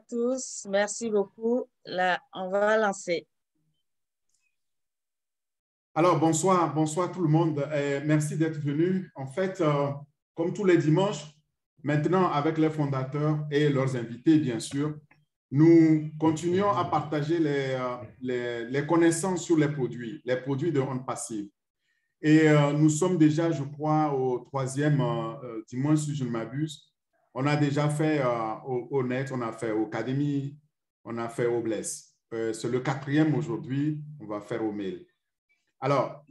tous. Merci beaucoup. Là, on va lancer. Alors, bonsoir tout le monde. Merci d'être venu. En fait, comme tous les dimanches, maintenant avec les fondateurs et leurs invités, bien sûr, nous continuons à partager les connaissances sur les produits de Onde Passive. Et nous sommes déjà, je crois, au troisième dimanche, si je ne m'abuse. On a déjà fait au Net, on a fait au Academy, on a fait au Bless. C'est le quatrième aujourd'hui, on va faire au Mail. Alors,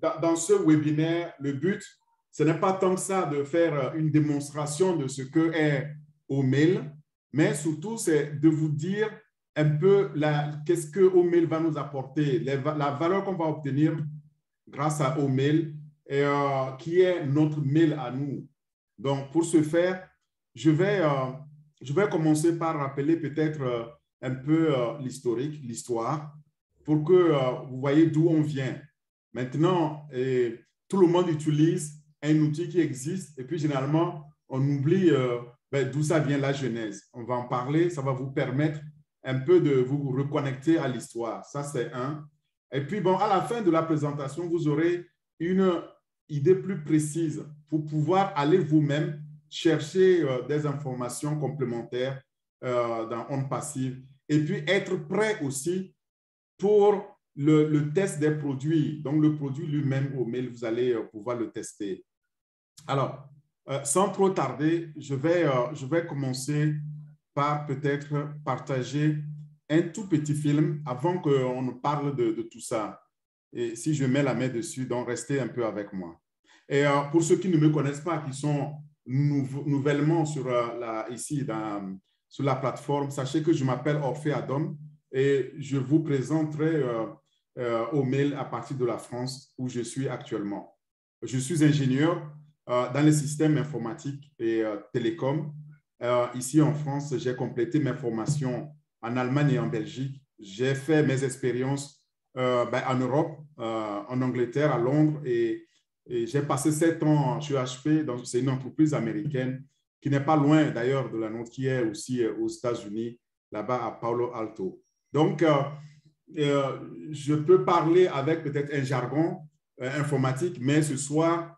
dans ce webinaire, le but, ce n'est pas tant que ça de faire une démonstration de ce que est Omail, mais surtout, c'est de vous dire un peu qu'est-ce que Omail va nous apporter, la valeur qu'on va obtenir grâce à Omail, qui est notre mail à nous. Donc, pour ce faire, je vais commencer par rappeler peut-être un peu l'historique, l'histoire, pour que vous voyez d'où on vient. Maintenant, tout le monde utilise un outil qui existe et puis généralement, on oublie d'où ça vient la genèse. On va en parler, ça va vous permettre un peu de vous reconnecter à l'histoire. Ça, c'est un. Et puis, bon, à la fin de la présentation, vous aurez une idée plus précise pour pouvoir aller vous-même chercher des informations complémentaires dans Onde Passive et puis être prêt aussi pour le test des produits. Donc, le produit lui-même au mail, vous allez pouvoir le tester. Alors, sans trop tarder, je vais commencer par peut-être partager un tout petit film avant qu'on ne parle de tout ça. Et si je mets la main dessus, donc restez un peu avec moi. Et pour ceux qui ne me connaissent pas, qui sont nouvellement sur la plateforme, sachez que je m'appelle Orphée Adam et je vous présenterai au mail à partir de la France où je suis actuellement. Je suis ingénieur dans les systèmes informatiques et télécoms. Ici en France, j'ai complété mes formations en Allemagne et en Belgique. J'ai fait mes expériences en Europe, en Angleterre, à Londres et j'ai passé 7 ans chez HP. C'est une entreprise américaine qui n'est pas loin d'ailleurs de la nôtre, qui est aussi aux États-Unis, là-bas à Palo Alto. Donc, je peux parler avec peut-être un jargon informatique, mais ce soir,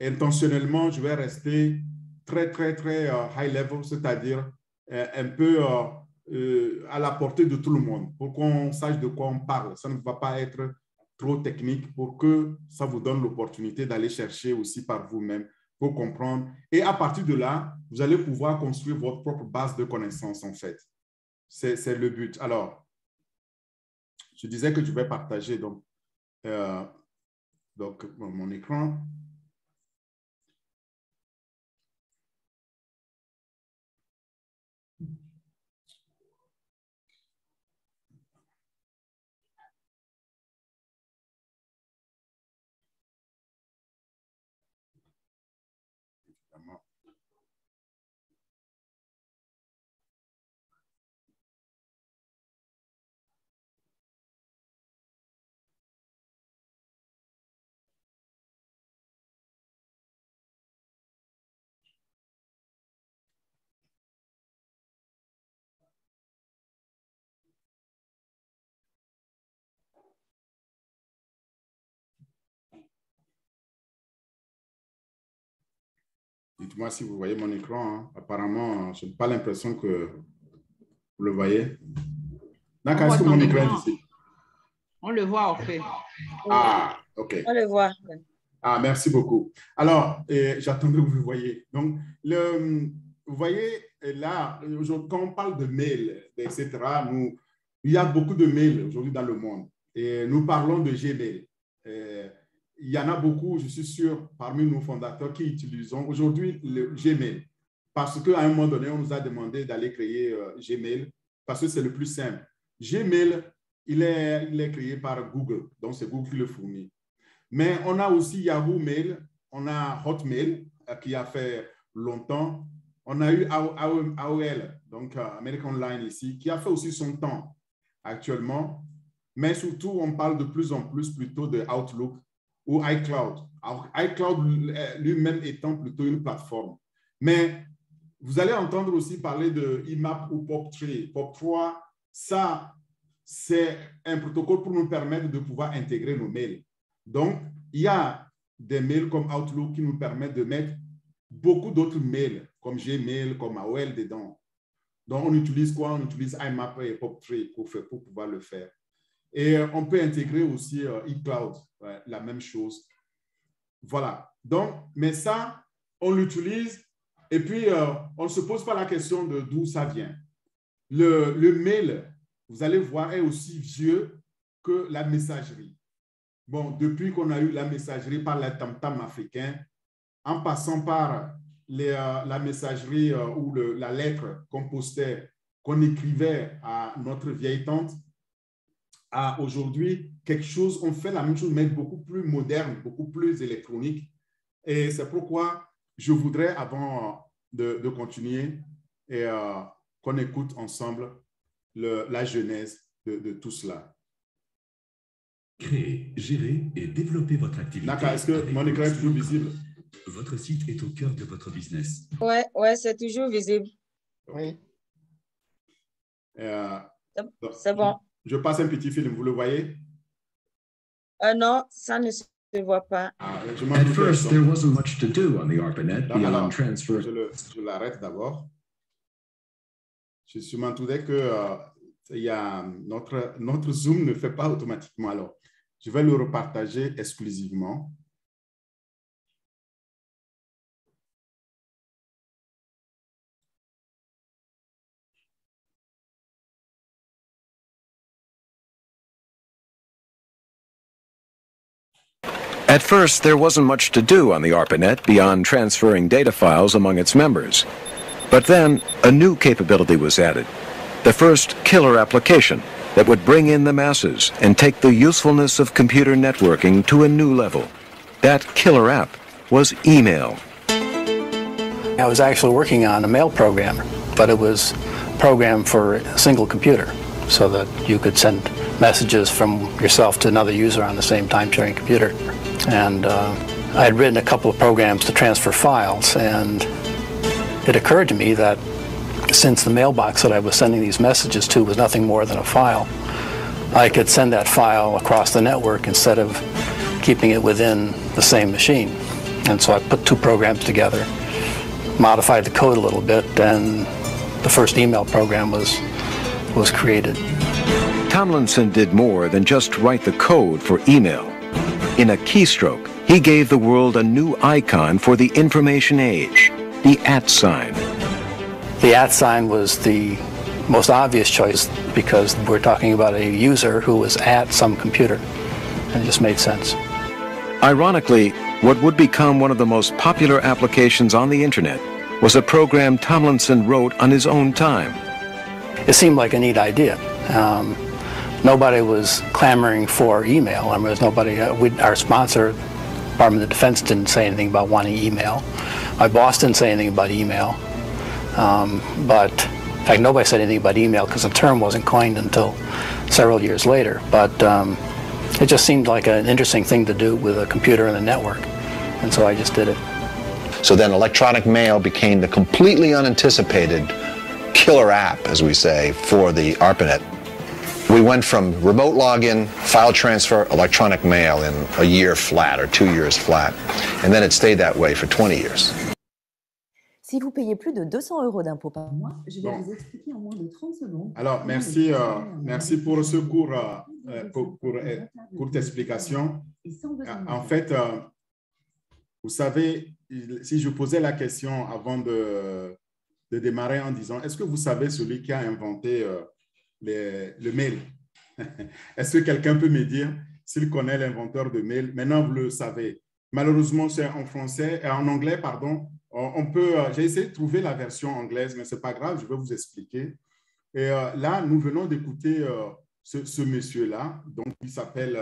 intentionnellement, je vais rester très, très, très high level, c'est-à-dire un peu à la portée de tout le monde, pour qu'on sache de quoi on parle. Ça ne va pas être trop technique pour que ça vous donne l'opportunité d'aller chercher aussi par vous-même pour comprendre. Et à partir de là, vous allez pouvoir construire votre propre base de connaissances, en fait. C'est le but. Alors, je disais que je vais partager donc mon écran. Dites-moi si vous voyez mon écran. Hein. Apparemment, je n'ai pas l'impression que vous le voyez. D'accord, est-ce que mon écran est ici? On le voit, en fait. Ah, OK. On le voit. Ah, merci beaucoup. Alors, j'attendais que vous le voyez. Donc, vous voyez, là, quand on parle de mail, etc., il y a beaucoup de mails aujourd'hui dans le monde. Et nous parlons de Gmail. Il y en a beaucoup, je suis sûr, parmi nos fondateurs qui utilisent aujourd'hui le Gmail. Parce qu'à un moment donné, on nous a demandé d'aller créer Gmail parce que c'est le plus simple. Gmail, il est créé par Google. Donc, c'est Google qui le fournit. Mais on a aussi Yahoo Mail, on a Hotmail qui a fait longtemps. On a eu AOL, donc American Online ici, qui a fait aussi son temps actuellement. Mais surtout, on parle de plus en plus plutôt de Outlook ou iCloud. Alors, iCloud lui-même étant plutôt une plateforme. Mais vous allez entendre aussi parler de IMAP ou POP3. POP3, ça, c'est un protocole pour nous permettre de pouvoir intégrer nos mails. Donc, il y a des mails comme Outlook qui nous permettent de mettre beaucoup d'autres mails, comme Gmail, comme AOL dedans. Donc, on utilise quoi? On utilise IMAP et POP3 pour pouvoir le faire. Et on peut intégrer aussi iCloud, la même chose. Voilà. Donc, mais ça, on l'utilise et puis on ne se pose pas la question de d'où ça vient. Le mail, vous allez voir, est aussi vieux que la messagerie. Bon, depuis qu'on a eu la messagerie par les tam-tam africains, en passant par la messagerie ou la lettre qu'on postait, qu'on écrivait à notre vieille tante, à aujourd'hui, quelque chose, on fait la même chose, mais beaucoup plus moderne, beaucoup plus électronique. Et c'est pourquoi je voudrais, avant de continuer, qu'on écoute ensemble la genèse de tout cela. Créer, gérer et développer votre activité. Naka, est-ce que mon écran est toujours visible? Votre site est au cœur de votre business. Ouais, c'est toujours visible. Oui. C'est bon. Je passe un petit film, vous le voyez? Non, ça ne se voit pas. At first, there wasn't much to do on the ARPANET beyond transfer. Je l'arrête d'abord. Je m'en doutais que notre Zoom ne fait pas automatiquement. Alors, je vais le repartager exclusivement. At first, there wasn't much to do on the ARPANET beyond transferring data files among its members. But then, a new capability was added, the first killer application that would bring in the masses and take the usefulness of computer networking to a new level. That killer app was email. I was actually working on a mail program, but it was programmed for a single computer so that you could send messages from yourself to another user on the same time-sharing computer. And I had written a couple of programs to transfer files, and it occurred to me that since the mailbox that I was sending these messages to was nothing more than a file, I could send that file across the network instead of keeping it within the same machine. And so I put two programs together, modified the code a little bit, and the first email program was created. Tomlinson did more than just write the code for email. In a keystroke, he gave the world a new icon for the information age, the @ sign. The @ sign was the most obvious choice because we're talking about a user who was at some computer, and it just made sense. Ironically, what would become one of the most popular applications on the internet was a program Tomlinson wrote on his own time. It seemed like a neat idea. Nobody was clamoring for email. I mean, there's nobody. Our sponsor, Department of Defense, didn't say anything about wanting email. My boss didn't say anything about email. But in fact, nobody said anything about email because the term wasn't coined until several years later. But it just seemed like an interesting thing to do with a computer and a network, and so I just did it. So then electronic mail became the completely unanticipated killer app, as we say, for the ARPANET. We went from remote login, file transfer, electronic mail in a year flat or 2 years flat. And then it stayed that way for 20 years. Si vous payez plus de 200 € d'impôts par mois, je vais vous expliquer en moins de 30 secondes. Alors, merci pour ce cours, courte explication. En fait, vous savez, si je posais la question avant de démarrer en disant, est-ce que vous savez celui qui a inventé le mail? Est-ce que quelqu'un peut me dire s'il connaît l'inventeur de mail? Maintenant, vous le savez. Malheureusement, c'est en français, en anglais, pardon. J'ai essayé de trouver la version anglaise, mais ce n'est pas grave, je vais vous expliquer. Et là, nous venons d'écouter ce monsieur-là, donc il s'appelle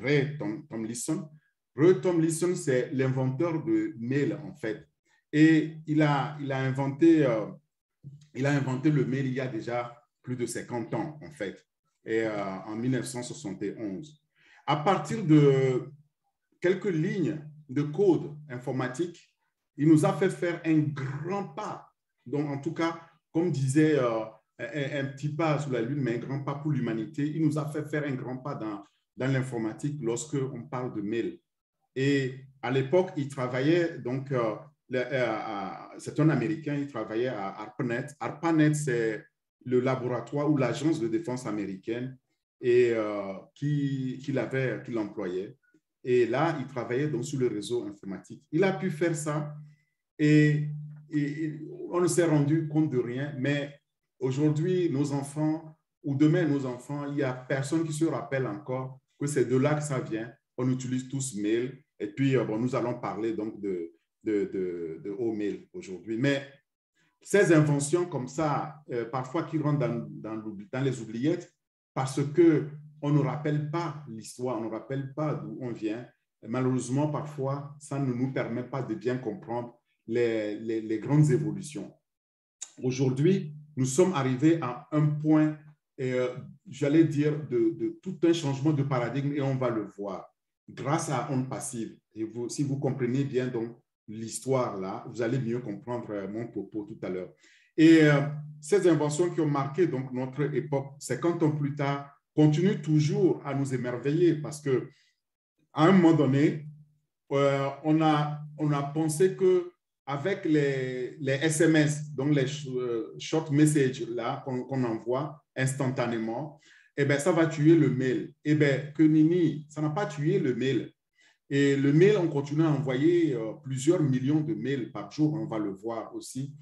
Ray Tomlinson. Ray Tomlinson, c'est l'inventeur de mail, en fait. Et il a inventé le mail il y a déjà plus de 50 ans, en fait, et en 1971. À partir de quelques lignes de code informatique, il nous a fait faire un grand pas. Donc, en tout cas, comme disait un petit pas sous la Lune, mais un grand pas pour l'humanité, il nous a fait faire un grand pas dans l'informatique lorsqu'on parle de mail. Et à l'époque, il travaillait, donc, c'est un Américain, il travaillait à ARPANET. ARPANET, c'est le laboratoire ou l'agence de défense américaine et qui l'employait. Et là, il travaillait donc sur le réseau informatique. Il a pu faire ça et on ne s'est rendu compte de rien, mais aujourd'hui, nos enfants, ou demain, nos enfants, il n'y a personne qui se rappelle encore que c'est de là que ça vient. On utilise tous mail. Et puis, bon, nous allons parler donc de O-mail aujourd'hui. Mais ces inventions comme ça, parfois qui rentrent dans les oubliettes, parce qu'on ne rappelle pas l'histoire, on ne rappelle pas d'où on vient. Et malheureusement, parfois, ça ne nous permet pas de bien comprendre les grandes évolutions. Aujourd'hui, nous sommes arrivés à un point, j'allais dire, de tout un changement de paradigme et on va le voir grâce à onde passive. Et si vous comprenez bien donc l'histoire là, vous allez mieux comprendre mon propos tout à l'heure. Et ces inventions qui ont marqué donc notre époque, 50 ans plus tard, continuent toujours à nous émerveiller parce que à un moment donné, on a pensé que avec les SMS, donc les short messages là qu'on envoie instantanément, eh bien, ça va tuer le mail. Eh bien, que nini, ça n'a pas tué le mail. Et le mail, on continue à envoyer plusieurs millions de mails par jour, on va le voir aussi.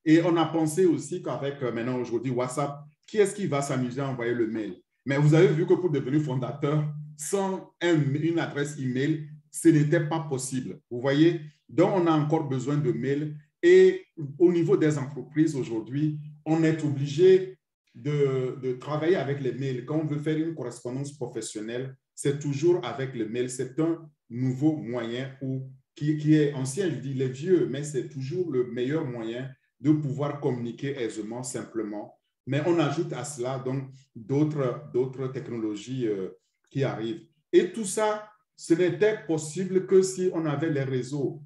Et on a pensé aussi qu'avec maintenant aujourd'hui WhatsApp, qui est-ce qui va s'amuser à envoyer le mail? Mais vous avez vu que pour devenir fondateur, sans une adresse email, ce n'était pas possible. Vous voyez? Donc, on a encore besoin de mails. Et au niveau des entreprises aujourd'hui, on est obligé de travailler avec les mails. Quand on veut faire une correspondance professionnelle, c'est toujours avec les mails. C'est un nouveau moyen qui est ancien, je dis les vieux, mais c'est toujours le meilleur moyen de pouvoir communiquer aisément, simplement. Mais on ajoute à cela donc d'autres technologies qui arrivent. Et tout ça, ce n'était possible que si on avait les réseaux.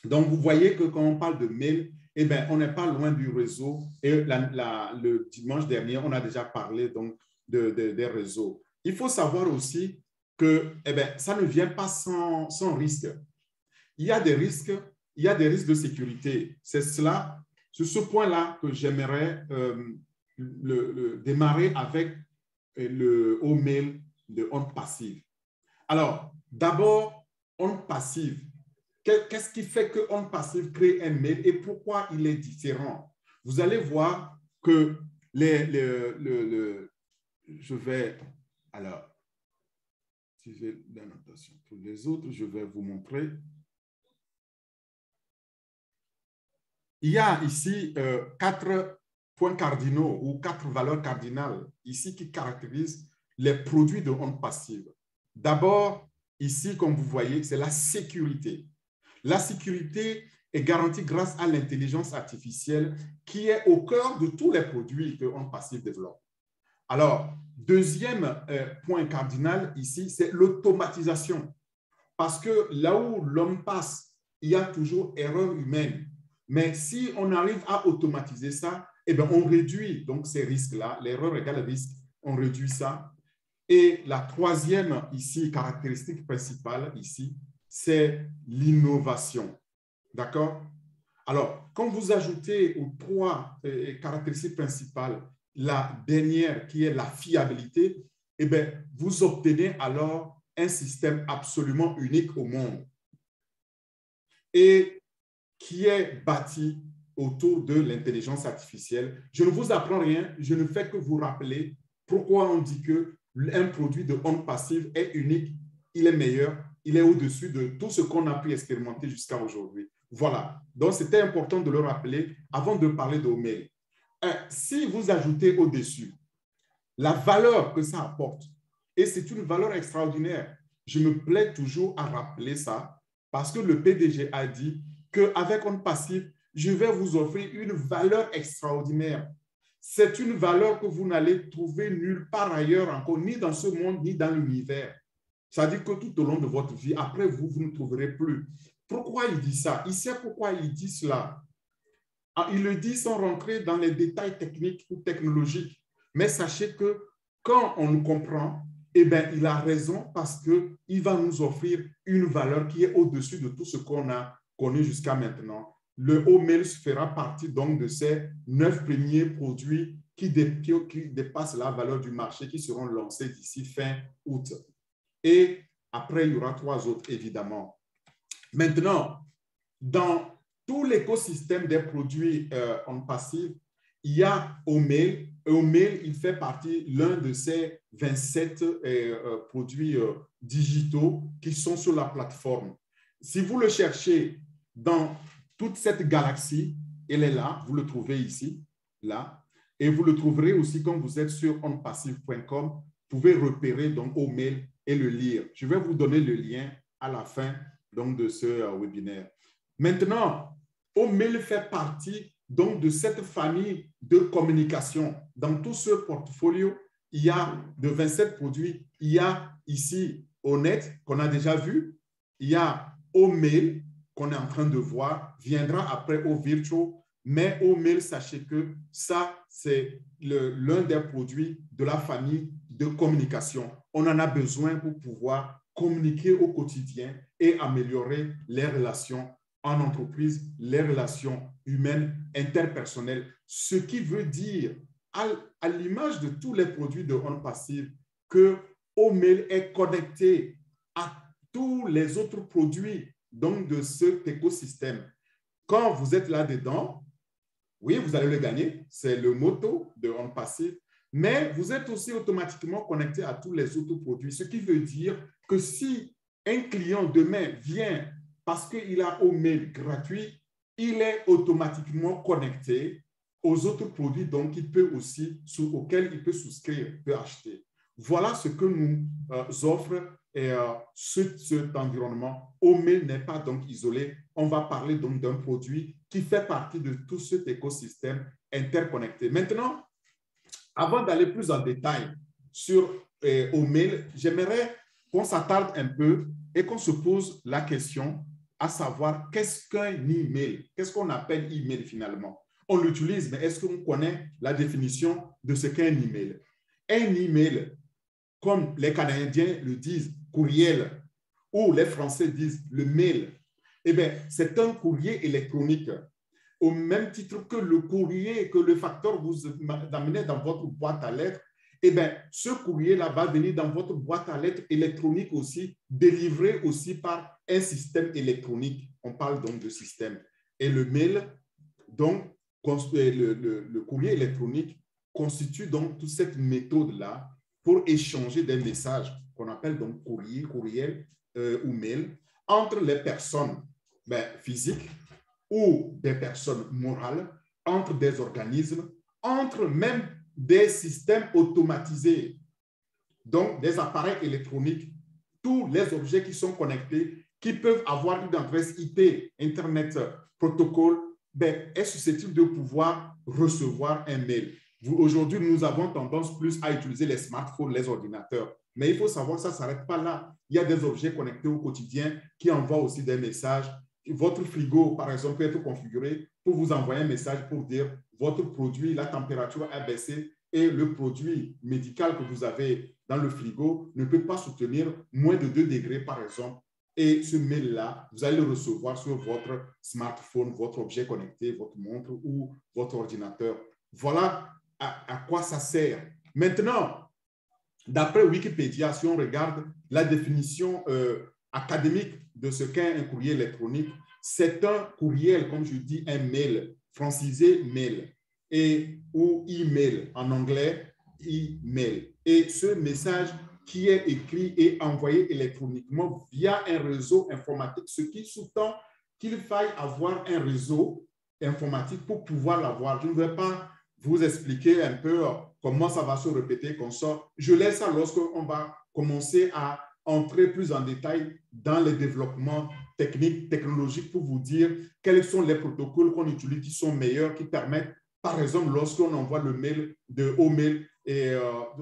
Donc, vous voyez que quand on parle de mail, eh bien, on n'est pas loin du réseau. Et le dimanche dernier, on a déjà parlé donc des réseaux. Il faut savoir aussi que eh bien, ça ne vient pas sans risque. Il y a des risques de sécurité. C'est ce point-là que j'aimerais démarrer avec le O-mail de onde passive. Alors, d'abord, onde passive. Qu'est-ce qui fait que onde passive crée un mail et pourquoi il est différent? Vous allez voir que je vais, alors, si j'ai la notation pour les autres, je vais vous montrer. Il y a ici 4 points cardinaux ou 4 valeurs cardinales ici qui caractérisent les produits de onde passive. D'abord, ici, comme vous voyez, c'est la sécurité. La sécurité est garantie grâce à l'intelligence artificielle qui est au cœur de tous les produits que onde passive développe. Alors, deuxième point cardinal ici, c'est l'automatisation. Parce que là où l'homme passe, il y a toujours erreur humaine. Mais si on arrive à automatiser ça, eh bien, on réduit donc ces risques-là. L'erreur égale risque, on réduit ça. Et la troisième ici, caractéristique principale ici, c'est l'innovation. D'accord? Alors, quand vous ajoutez aux 3 caractéristiques principales la dernière qui est la fiabilité, eh bien, vous obtenez alors un système absolument unique au monde et qui est bâti autour de l'intelligence artificielle. Je ne vous apprends rien, je ne fais que vous rappeler pourquoi on dit qu'un produit de onde passive est unique, il est meilleur, il est au-dessus de tout ce qu'on a pu expérimenter jusqu'à aujourd'hui. Voilà, donc c'était important de le rappeler avant de parler de mail. Si vous ajoutez au-dessus la valeur que ça apporte, et c'est une valeur extraordinaire, je me plais toujours à rappeler ça parce que le PDG a dit qu'avec onde passive, je vais vous offrir une valeur extraordinaire. C'est une valeur que vous n'allez trouver nulle part ailleurs encore, ni dans ce monde, ni dans l'univers. C'est-à-dire que tout au long de votre vie, après vous, vous ne trouverez plus. Pourquoi il dit ça? Il sait pourquoi il dit cela. Il le dit sans rentrer dans les détails techniques ou technologiques. Mais sachez que quand on le comprend, eh bien, il a raison parce qu'il va nous offrir une valeur qui est au-dessus de tout ce qu'on a connu jusqu'à maintenant. Le Haut-Mail fera partie donc de ces 9 premiers produits qui dépassent la valeur du marché, qui seront lancés d'ici fin août. Et après, il y aura 3 autres, évidemment. Maintenant, dans tout l'écosystème des produits en passif, il y a Haut-Mail. Haut-Mail, il fait partie l'un de ces 27 produits digitaux qui sont sur la plateforme. Si vous le cherchez dans toute cette galaxie, elle est là, vous le trouvez ici, là, et vous le trouverez aussi quand vous êtes sur onpassive.com. Vous pouvez repérer donc Haut-Mail et le lire. Je vais vous donner le lien à la fin donc, de ce webinaire. Maintenant, Haut-Mail fait partie donc de cette famille de communication. Dans tout ce portfolio, il y a de 27 produits. Il y a ici Honnête, qu'on a déjà vu. Il y a Haut-Mail, qu'on est en train de voir, viendra après au Virtual. Mais Haut-Mail, sachez que ça, c'est l'un des produits de la famille de communication. On en a besoin pour pouvoir communiquer au quotidien et améliorer les relations en entreprise, les relations humaines, interpersonnelles. Ce qui veut dire, à l'image de tous les produits de OnPassive, que Haut-Mail est connecté à tous les autres produits donc de cet écosystème. Quand vous êtes là-dedans, oui, vous allez le gagner. C'est le motto de OnPassive. Mais vous êtes aussi automatiquement connecté à tous les autres produits. Ce qui veut dire que si un client demain vient parce qu'il a Haut-Mail gratuit, il est automatiquement connecté aux autres produits donc il peut aussi, auxquels il peut souscrire, peut acheter. Voilà ce que nous offre cet environnement. Haut-Mail n'est pas donc isolé. On va parler donc d'un produit qui fait partie de tout cet écosystème interconnecté. Maintenant, avant d'aller plus en détail sur Haut-Mail, j'aimerais qu'on s'attarde un peu et qu'on se pose la question à savoir qu'est-ce qu'un email? Qu'est-ce qu'on appelle email finalement? On l'utilise, mais est-ce qu'on connaît la définition de ce qu'est un email? Un email, comme les Canadiens le disent, courriel, ou les Français disent le mail, eh bien, c'est un courrier électronique. Au même titre que le courrier que le facteur vous amenait dans votre boîte à lettres, eh bien, ce courrier-là va venir dans votre boîte à lettres électronique aussi, délivré aussi par un système électronique. On parle donc de système. Et le mail, donc, le courrier électronique constitue donc toute cette méthode-là pour échanger des messages qu'on appelle donc courriel ou mail entre les personnes physiques ou des personnes morales, entre des organismes, entre même des systèmes automatisés, donc des appareils électroniques, tous les objets qui sont connectés, qui peuvent avoir une adresse IP, Internet Protocol, est susceptible de pouvoir recevoir un mail. Aujourd'hui, nous avons tendance plus à utiliser les smartphones, les ordinateurs. Mais il faut savoir que ça ne s'arrête pas là. Il y a des objets connectés au quotidien qui envoient aussi des messages. Votre frigo, par exemple, peut être configuré pour vous envoyer un message pour dire votre produit, la température a baissé et le produit médical que vous avez dans le frigo ne peut pas soutenir moins de 2 degrés, par exemple. Et ce mail-là, vous allez le recevoir sur votre smartphone, votre objet connecté, votre montre ou votre ordinateur. Voilà à quoi ça sert. Maintenant, d'après Wikipédia, si on regarde la définition académique de ce qu'est un courrier électronique, c'est un courriel, comme je dis, un mail, francisé mail, ou email en anglais, email. Et ce message qui est écrit et envoyé électroniquement via un réseau informatique, ce qui sous-tend qu'il faille avoir un réseau informatique pour pouvoir l'avoir. Je ne vais pas vous expliquer un peu comment ça va se répéter comme ça. Je laisse ça lorsqu'on va commencer à entrer plus en détail dans les développements techniques, technologiques pour vous dire quels sont les protocoles qu'on utilise qui sont meilleurs, qui permettent, par exemple, lorsqu'on envoie le mail de Haut-Mail et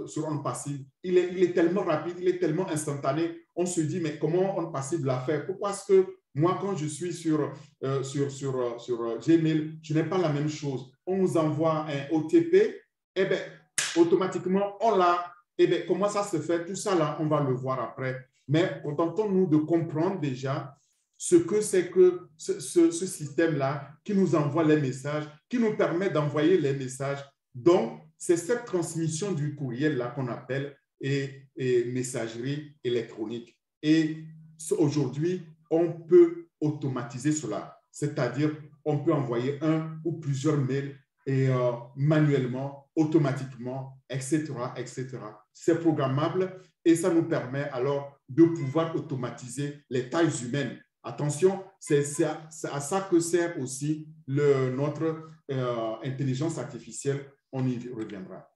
sur OnPassive, il est tellement rapide, il est tellement instantané. On se dit, mais comment OnPassive l'a fait? Pourquoi est-ce que Moi, quand je suis sur Gmail, je n'ai pas la même chose. On nous envoie un OTP, et bien, automatiquement, on l'a. Et bien, comment ça se fait? Tout ça, là, on va le voir après. Mais contentons-nous de comprendre déjà ce que c'est que ce système-là qui nous envoie les messages, qui nous permet d'envoyer les messages. Donc, c'est cette transmission du courriel-là qu'on appelle et messagerie électronique. Et aujourd'hui, on peut automatiser cela. C'est-à-dire, on peut envoyer un ou plusieurs mails et manuellement, automatiquement, etc., etc. C'est programmable et ça nous permet alors de pouvoir automatiser les tâches humaines. Attention, c'est à ça que sert aussi notre intelligence artificielle. On y reviendra.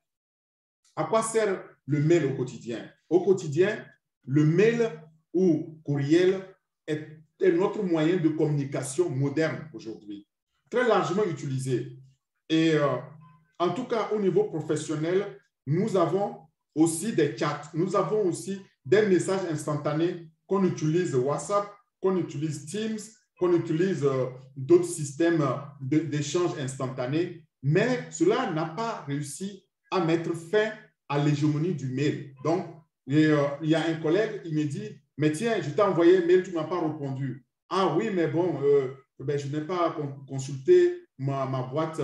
À quoi sert le mail au quotidien? Au quotidien, le mail ou courriel est notre moyen de communication moderne aujourd'hui, très largement utilisé. Et en tout cas, au niveau professionnel, nous avons aussi des chats, nous avons aussi des messages instantanés qu'on utilise WhatsApp, qu'on utilise Teams, qu'on utilise d'autres systèmes d'échange instantané, mais cela n'a pas réussi à mettre fin à l'hégémonie du mail. Donc, il y a un collègue, il me dit, mais tiens, je t'ai envoyé un mail, tu ne m'as pas répondu. Ah oui, mais bon, je n'ai pas consulté ma boîte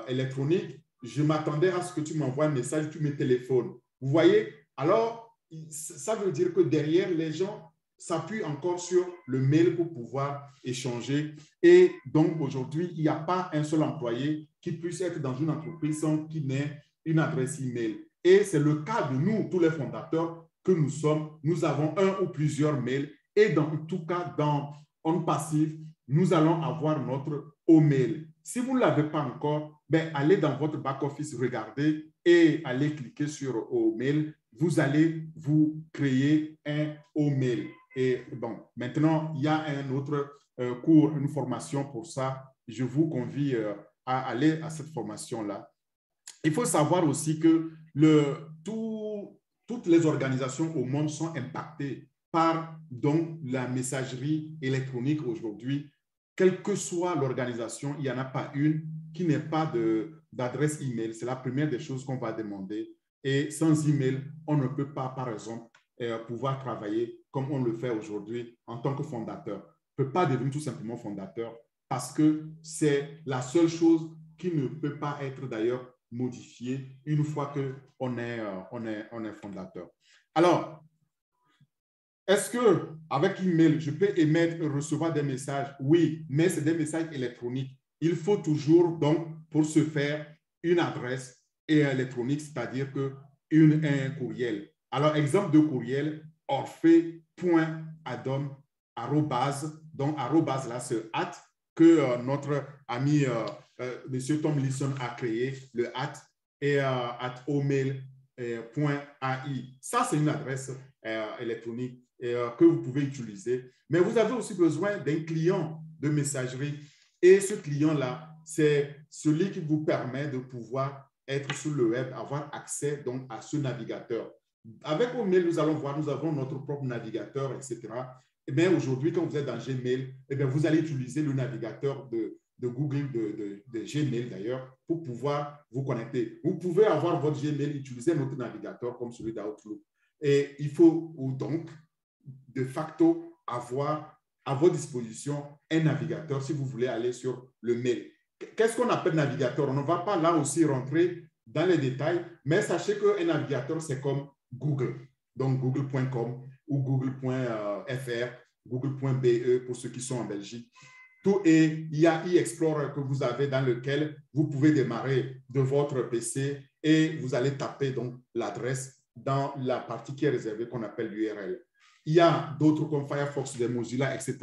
électronique. Je m'attendais à ce que tu m'envoies un message, tu me téléphones. Vous voyez? Alors, ça veut dire que derrière, les gens s'appuient encore sur le mail pour pouvoir échanger. Et donc, aujourd'hui, il n'y a pas un seul employé qui puisse être dans une entreprise sans qu'il n'ait une adresse email. Et c'est le cas de nous, tous les fondateurs que nous sommes. Nous avons un ou plusieurs mails. Et dans tout cas, dans On Passive, nous allons avoir notre O-mail. Si vous ne l'avez pas encore, allez dans votre back-office, regardez et allez cliquer sur O-mail. Vous allez vous créer un O-mail. Et bon, maintenant, il y a un autre cours, une formation pour ça. Je vous convie à aller à cette formation-là. Il faut savoir aussi que toutes les organisations au monde sont impactées par donc, la messagerie électronique aujourd'hui. Quelle que soit l'organisation, il n'y en a pas une qui n'ait pas d'adresse email. C'est la première des choses qu'on va demander. Et sans email, on ne peut pas, par exemple, pouvoir travailler comme on le fait aujourd'hui en tant que fondateur. On ne peut pas devenir tout simplement fondateur parce que c'est la seule chose qui ne peut pas être d'ailleurs modifiée une fois qu'on est fondateur. Alors, est-ce qu'avec email, je peux émettre et recevoir des messages? Oui, mais c'est des messages électroniques. Il faut toujours, donc, pour ce faire, une adresse électronique, c'est-à-dire un courriel. Alors, exemple de courriel, orphée.adam, donc arrobase là, c'est @ que notre ami M. Tom Lisson a créé, le @ et @omail.ai. Ça, c'est une adresse électronique que vous pouvez utiliser. Mais vous avez aussi besoin d'un client de messagerie. Et ce client-là, c'est celui qui vous permet de pouvoir être sur le web, avoir accès donc, à ce navigateur. Avec Omail, nous allons voir, nous avons notre propre navigateur, etc. Et bien aujourd'hui, quand vous êtes dans Gmail, eh bien, vous allez utiliser le navigateur de Google, de Gmail d'ailleurs, pour pouvoir vous connecter. Vous pouvez avoir votre Gmail, utiliser notre navigateur comme celui d'Outlook. Et il faut donc, de facto, avoir à votre disposition un navigateur si vous voulez aller sur le mail. Qu'est-ce qu'on appelle navigateur? On ne va pas là aussi rentrer dans les détails, mais sachez qu'un navigateur, c'est comme Google, donc google.com ou google.fr, google.be pour ceux qui sont en Belgique. Tout est, il y a e-Explorer que vous avez dans lequel vous pouvez démarrer de votre PC et vous allez taper donc l'adresse dans la partie qui est réservée qu'on appelle l'URL. Il y a d'autres comme Firefox, des Mozilla, etc.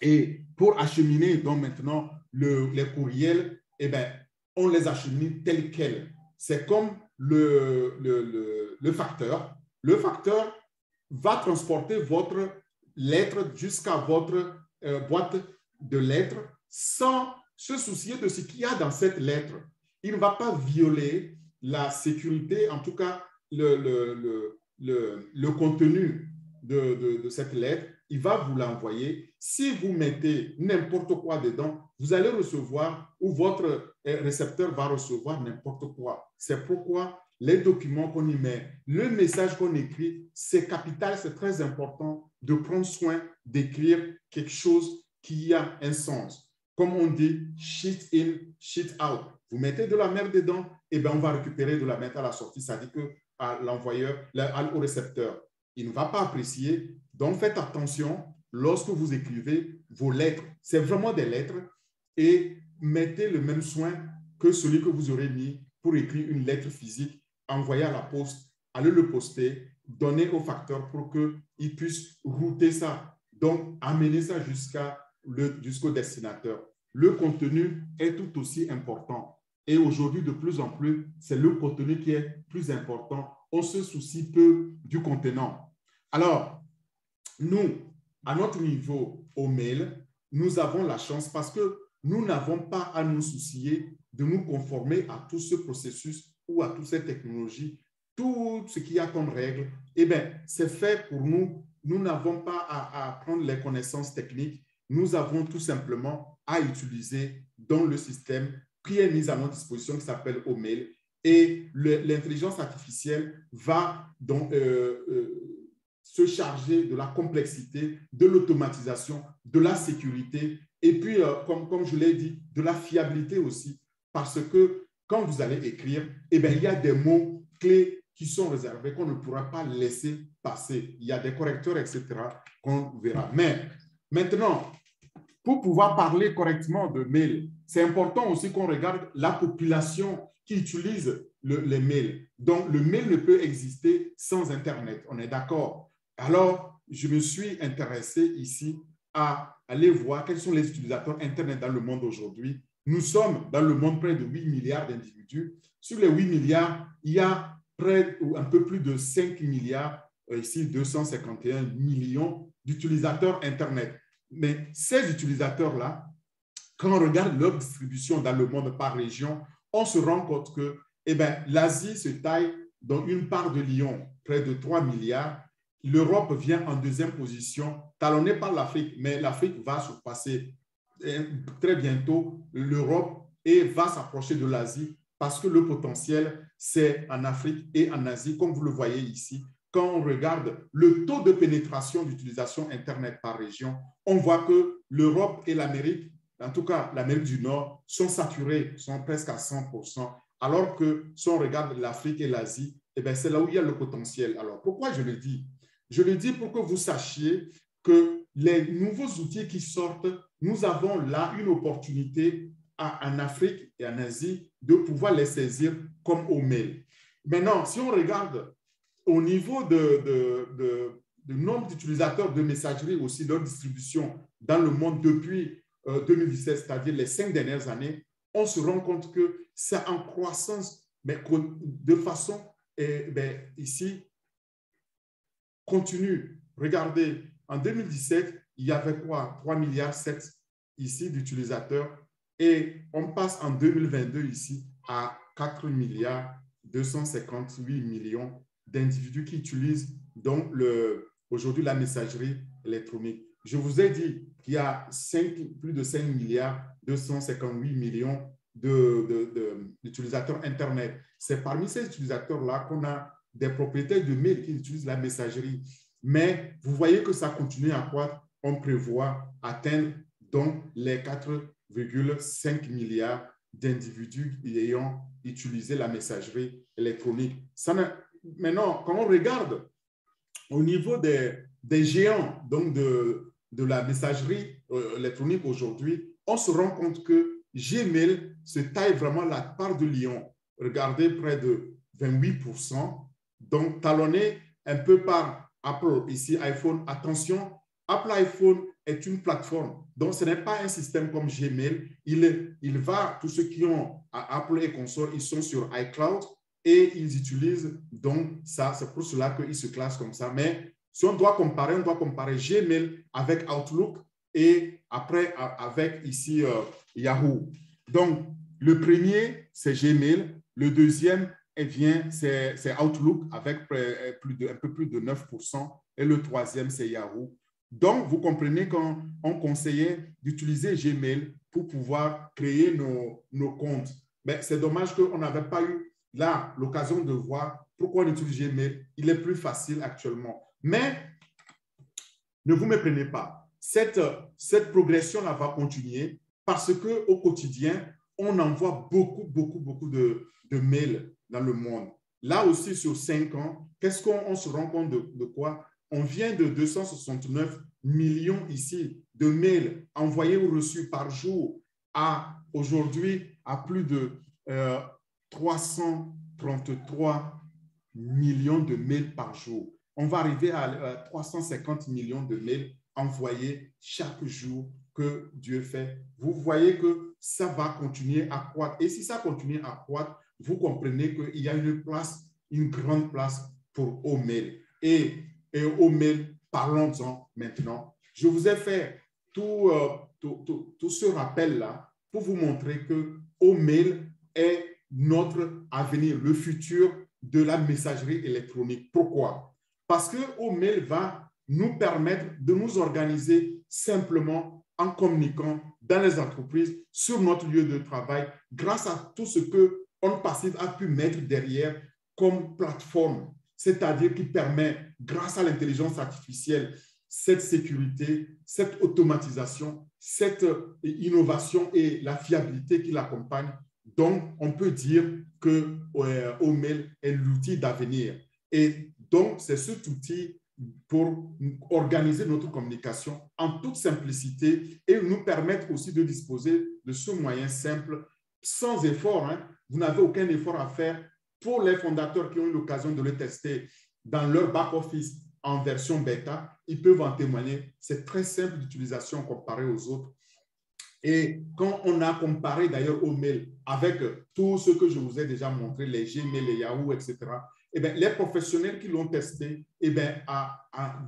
Et pour acheminer donc maintenant les courriels, eh bien, on les achemine tels quels. C'est comme le facteur. Le facteur va transporter votre lettre jusqu'à votre boîte de lettres sans se soucier de ce qu'il y a dans cette lettre. Il ne va pas violer la sécurité, en tout cas le contenu de cette lettre. il va vous l'envoyer. Si vous mettez n'importe quoi dedans, vous allez recevoir ou votre récepteur va recevoir n'importe quoi. C'est pourquoi les documents qu'on y met, le message qu'on écrit, c'est capital, c'est très important de prendre soin d'écrire quelque chose qui a un sens. Comme on dit, shit in, shit out. Vous mettez de la merde dedans, et bien on va récupérer de la merde à la sortie. Ça dit que à l'envoyeur, au récepteur, il ne va pas apprécier. Donc faites attention lorsque vous écrivez vos lettres. C'est vraiment des lettres et mettez le même soin que celui que vous aurez mis pour écrire une lettre physique. Envoyer à la poste, allez le poster, donner au facteur pour qu'il puisse router ça. Donc, amener ça jusqu'au destinataire. Le contenu est tout aussi important. Et aujourd'hui, de plus en plus, c'est le contenu qui est plus important. On se soucie peu du contenant. Alors, nous, à notre niveau au mail, nous avons la chance parce que nous n'avons pas à nous soucier de nous conformer à tout ce processus ou à toutes ces technologies, tout ce qu'il y a comme règles, eh bien, c'est fait pour nous. Nous n'avons pas à apprendre les connaissances techniques. Nous avons tout simplement à utiliser dans le système qui est mis à notre disposition, qui s'appelle OMail. Et l'intelligence artificielle va donc se charger de la complexité, de l'automatisation, de la sécurité, et puis, comme je l'ai dit, de la fiabilité aussi, parce que quand vous allez écrire, eh bien, il y a des mots clés qui sont réservés qu'on ne pourra pas laisser passer. Il y a des correcteurs, etc., qu'on verra. Mais maintenant, pour pouvoir parler correctement de mail, c'est important aussi qu'on regarde la population qui utilise les mails. Donc, le mail ne peut exister sans Internet. On est d'accord? Alors, je me suis intéressé ici à aller voir quels sont les utilisateurs Internet dans le monde aujourd'hui. Nous sommes dans le monde près de 8 milliards d'individus. Sur les 8 milliards, il y a près ou un peu plus de 5 milliards, ici 251 millions d'utilisateurs Internet. Mais ces utilisateurs-là, quand on regarde leur distribution dans le monde par région, on se rend compte que l'Asie se taille dans une part de Lyon, près de 3 milliards. L'Europe vient en deuxième position, talonnée par l'Afrique, mais l'Afrique va surpasser très bientôt l'Europe et va s'approcher de l'Asie parce que le potentiel, c'est en Afrique et en Asie, comme vous le voyez ici. Quand on regarde le taux de pénétration d'utilisation Internet par région, on voit que l'Europe et l'Amérique, en tout cas l'Amérique du Nord, sont saturés, sont presque à 100%, alors que si on regarde l'Afrique et l'Asie, c'est là où il y a le potentiel. Alors, pourquoi je le dis? Je le dis pour que vous sachiez que les nouveaux outils qui sortent, nous avons là une opportunité en Afrique et en Asie de pouvoir les saisir comme OMail. Maintenant, si on regarde au niveau du nombre d'utilisateurs de messagerie, aussi leur distribution dans le monde depuis 2017, c'est-à-dire les 5 dernières années, on se rend compte que c'est en croissance, mais de façon ici continue. Regardez, en 2017, il y avait quoi? 3,7 milliards ici d'utilisateurs et on passe en 2022 ici à 4,258 milliards d'individus qui utilisent donc aujourd'hui la messagerie électronique. Je vous ai dit qu'il y a plus de 5 milliards 258 millions d'utilisateurs Internet. C'est parmi ces utilisateurs-là qu'on a des propriétaires de mail qui utilisent la messagerie. Mais vous voyez que ça continue à croître. On prévoit atteindre donc les 4,5 milliards d'individus ayant utilisé la messagerie électronique. Maintenant, quand on regarde au niveau des géants donc de la messagerie électronique aujourd'hui, on se rend compte que Gmail se taille vraiment la part de lion. Regardez, près de 28%, donc talonné un peu par Apple, ici iPhone. Attention, Apple iPhone est une plateforme, donc ce n'est pas un système comme Gmail. Il va, tous ceux qui ont Apple et consorts, ils sont sur iCloud et ils utilisent donc ça. C'est pour cela qu'ils se classent comme ça. Mais si on doit comparer Gmail avec Outlook et après avec ici Yahoo. Donc, le premier, c'est Gmail. Le deuxième, c'est Outlook avec un peu plus de 9%. Et le troisième, c'est Yahoo. Donc, vous comprenez qu'on conseillait d'utiliser Gmail pour pouvoir créer nos comptes. Mais c'est dommage qu'on n'avait pas eu là l'occasion de voir pourquoi on utilise Gmail. Il est plus facile actuellement. Mais ne vous méprenez pas. Cette progression-là va continuer parce qu'au quotidien, on envoie beaucoup de mails dans le monde. Là aussi, sur 5 ans, qu'est-ce qu'on se rend compte de quoi? On vient de 269 millions ici de mails envoyés ou reçus par jour à aujourd'hui à plus de 333 millions de mails par jour. On va arriver à 350 millions de mails envoyés chaque jour que Dieu fait. Vous voyez que ça va continuer à croître. Et si ça continue à croître, vous comprenez qu'il y a une grande place pour Omail. Et Omail, parlons-en maintenant. Je vous ai fait tout ce rappel-là pour vous montrer que Omail est notre avenir, le futur de la messagerie électronique. Pourquoi? Parce que Omail va nous permettre de nous organiser simplement en communiquant dans les entreprises, sur notre lieu de travail, grâce à tout ce que OnPassive a pu mettre derrière comme plateforme, c'est-à-dire qui permet, grâce à l'intelligence artificielle, cette sécurité, cette automatisation, cette innovation et la fiabilité qui l'accompagne. Donc, on peut dire que Omail est l'outil d'avenir. Et donc, c'est cet outil pour organiser notre communication en toute simplicité et nous permettre aussi de disposer de ce moyen simple, sans effort. Hein. Vous n'avez aucun effort à faire. Pour les fondateurs qui ont eu l'occasion de le tester dans leur back-office en version bêta, ils peuvent en témoigner. C'est très simple d'utilisation comparé aux autres. Et quand on a comparé d'ailleurs Omail avec tout ce que je vous ai déjà montré, les Gmail, les Yahoo, etc., eh bien, les professionnels qui l'ont testé, eh bien,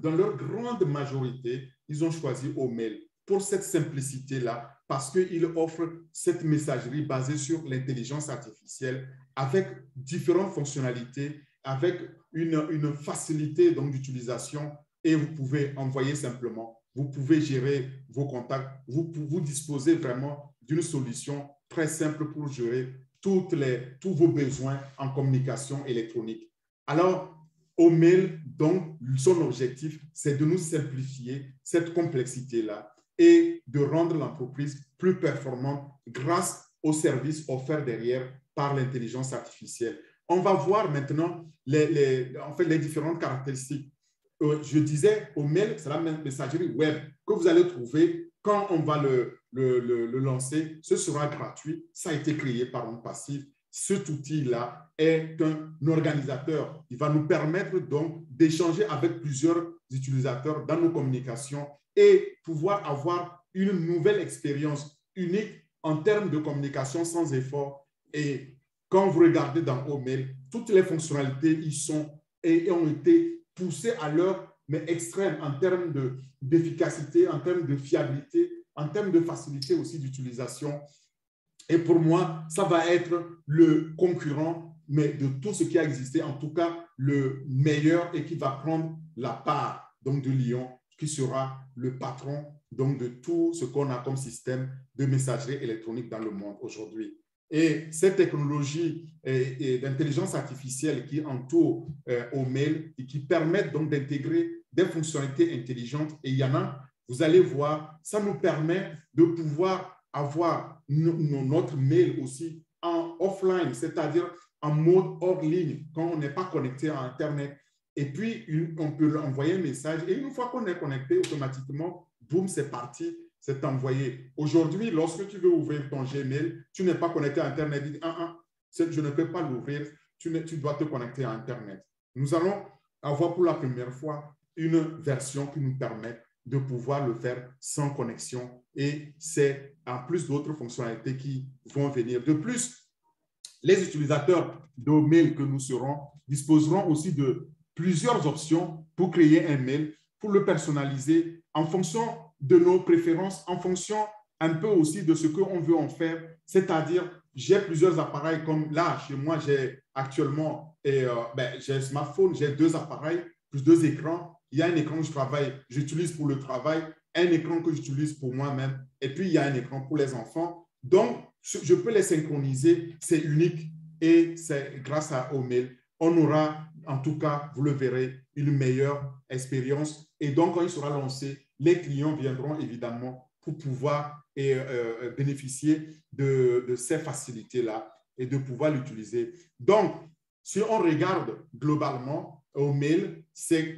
dans leur grande majorité, ils ont choisi Omail pour cette simplicité-là, parce qu'il offre cette messagerie basée sur l'intelligence artificielle avec différentes fonctionnalités, avec une facilité d'utilisation, et vous pouvez envoyer simplement, vous pouvez gérer vos contacts, vous disposez vraiment d'une solution très simple pour gérer tous vos besoins en communication électronique. Alors, Omail, donc, son objectif, c'est de nous simplifier cette complexité-là et de rendre l'entreprise plus performante grâce aux services offerts derrière par l'intelligence artificielle. On va voir maintenant les différentes caractéristiques. Je disais, Omail, c'est la même messagerie web que vous allez trouver quand on va le lancer. Ce sera gratuit. Ça a été créé par OnPassive. Cet outil-là est un organisateur. Il va nous permettre donc d'échanger avec plusieurs utilisateurs dans nos communications et pouvoir avoir une nouvelle expérience unique en termes de communication sans effort. Et quand vous regardez dans Omail, toutes les fonctionnalités y sont et ont été poussées à leur extrême en termes d'efficacité, en termes de fiabilité, en termes de facilité aussi d'utilisation. Et pour moi, ça va être le concurrent, mais de tout ce qui a existé, en tout cas le meilleur et qui va prendre la part donc, de Lyon, qui sera le patron donc, de tout ce qu'on a comme système de messagerie électronique dans le monde aujourd'hui. Et cette technologie d'intelligence artificielle qui entoure Omail et qui permettent donc d'intégrer des fonctionnalités intelligentes, et il y en a, vous allez voir, ça nous permet de pouvoir avoir notre mail aussi en offline, c'est-à-dire en mode hors ligne, quand on n'est pas connecté à Internet. Et puis, on peut envoyer un message et une fois qu'on est connecté, automatiquement, boum, c'est parti, c'est envoyé. Aujourd'hui, lorsque tu veux ouvrir ton Gmail, tu n'es pas connecté à Internet, dis, je ne peux pas l'ouvrir, tu dois te connecter à Internet. Nous allons avoir pour la première fois une version qui nous permet de pouvoir le faire sans connexion. Et c'est en plus d'autres fonctionnalités qui vont venir. De plus, les utilisateurs d'Omail que nous serons disposeront aussi de plusieurs options pour créer un mail, pour le personnaliser en fonction de nos préférences, en fonction un peu aussi de ce qu'on veut en faire. C'est-à-dire, j'ai plusieurs appareils comme là, chez moi, j'ai actuellement j'ai un smartphone, j'ai 2 appareils, plus 2 écrans. il y a un écran que je travaille, j'utilise pour le travail, un écran que j'utilise pour moi-même, et puis il y a un écran pour les enfants. Donc, je peux les synchroniser, c'est unique et c'est grâce au mail. On aura, en tout cas, vous le verrez, une meilleure expérience. Et donc, quand il sera lancé, les clients viendront évidemment pour pouvoir bénéficier de ces facilités-là et de pouvoir l'utiliser. Donc, si on regarde globalement au mail,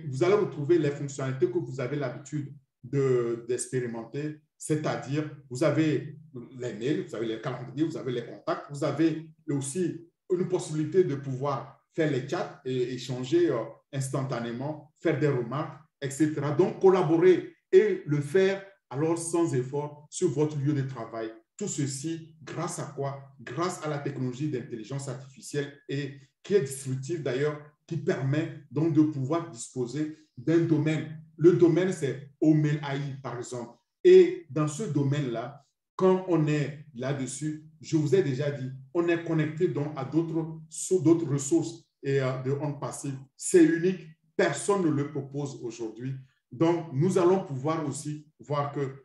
vous allez retrouver les fonctionnalités que vous avez l'habitude d'expérimenter, c'est-à-dire vous avez les mails, vous avez les calendriers, vous avez les contacts, vous avez aussi une possibilité de pouvoir faire les chats et échanger instantanément, faire des remarques, etc. Donc, collaborer et le faire alors sans effort sur votre lieu de travail. Tout ceci, grâce à quoi? Grâce à la technologie d'intelligence artificielle et qui est distributive d'ailleurs, qui permet donc de pouvoir disposer d'un domaine. Le domaine, c'est Omail AI, par exemple. Et dans ce domaine-là, quand on est là-dessus, je vous ai déjà dit, on est connecté donc à d'autres ressources et de ondes passives. C'est unique, personne ne le propose aujourd'hui. Donc, nous allons pouvoir aussi voir que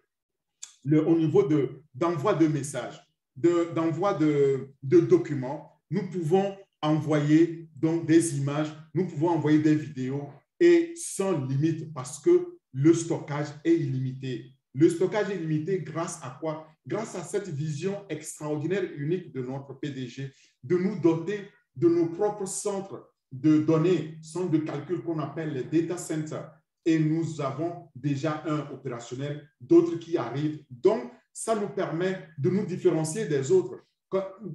au niveau d'envoi de messages, d'envoi de documents, nous pouvons envoyer donc des images, nous pouvons envoyer des vidéos et sans limite parce que le stockage est illimité. Le stockage est limité grâce à quoi? Grâce à cette vision extraordinaire, unique de notre PDG, de nous doter de nos propres centres de données, centres de calcul qu'on appelle les data centers. Et nous avons déjà un opérationnel, d'autres qui arrivent. Donc, ça nous permet de nous différencier des autres.